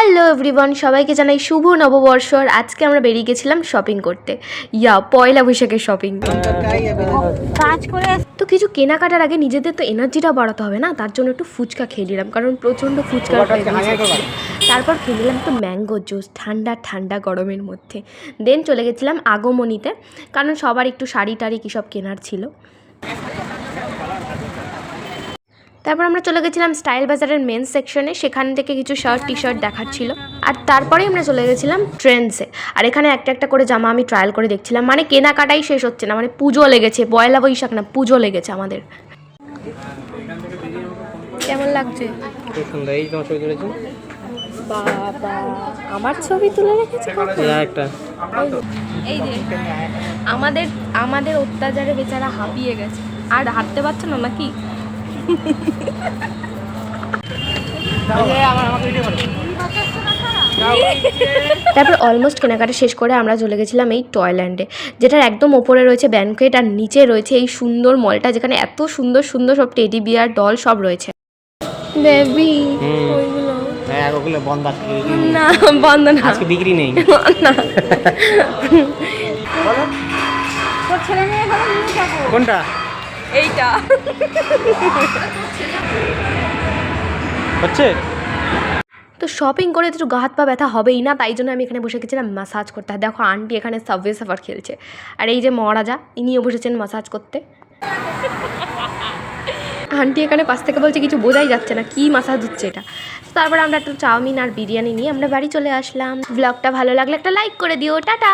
Hello everyone, সবাইকে জানাই শুভ নববর্ষ। আর আজকে আমরা বেরিয়ে গেছিলাম শপিং করতে, পয়লা বৈশাখের শপিং। তো কিছু কেনাকাটার আগে নিজেদের তো এনার্জিটা বাড়াতে হবে না, তার জন্য একটু ফুচকা খেয়ে নিলাম, কারণ প্রচণ্ড ফুচকা। তারপর খেয়ে নিলাম একটু ম্যাঙ্গো জুস, ঠান্ডা ঠান্ডা গরমের মধ্যে। দেন চলে গেছিলাম আগমনীতে, কারণ সবার একটু শাড়ি টাড়ি কী সব কেনার ছিল। তারপর আমরা চলে গেছিলাম স্টাইল বাজারের মেন্স সেকশনে, সেখান থেকে কিছু শার্ট টি শার্ট দেখাচ্ছিল। আর তারপরে আমরা চলে গেছিলাম ট্রেন্ডসে। আর এখানে একটা একটা করে জামা আমি ট্রায়াল করে দেখছিলাম, মানে কেনাকাটাই শেষ হচ্ছে না, মানে পুজো লেগেছে, পয়লা বৈশাখ না, পুজো লেগেছে আমাদের। কেমন লাগছে? খুব সুন্দর। এই তোমার ছবি তুলেছি। বাবা, আমার ছবি তুলে রেখেছে একটা। এই যে আমাদের আমাদের অত্যাচারে বেচারা হাঁপিয়ে গেছে, আর হাঁটতে পারছে না নাকি। তারপর অলমোস্ট কেনাকাটা শেষ করে আমরা চলে গেছিলাম এই টয়ল্যান্ডে, যেটার একদম ওপরে রয়েছে ব্যানকুয়েট আর নিচে রয়েছে এই সুন্দর মলটা, যেখানে এত সুন্দর সুন্দর সব টেডি বিয়ার ডল সব রয়েছে। বেবি ওইগুলো হ্যাঁ, ওগুলো বন্ধ আছে। না, বন্ধ না, আজকে বিক্রি নেই। না। কোনটা? এইটা হচ্ছে। তো শপিং করে একটু গা হাত পা ব্যথা হবেই না, তাই জন্য আমি এখানে বসে গেছিলাম ম্যাসাজ করতে। আর দেখো আন্টি এখানে সাবওয়ে সাফার খেলছে, আর এই যে মহারাজা ইনিও বসেছেন ম্যাসাজ করতে। আন্টি এখানে পাশ থেকে বলছে কিছু বোঝাই যাচ্ছে না কি ম্যাসাজ হচ্ছে এটা। তারপর আমরা একটু চাউমিন আর বিরিয়ানি নিয়ে আমরা বাড়ি চলে আসলাম। ব্লগটা ভালো লাগলে একটা লাইক করে দিও, টাটা।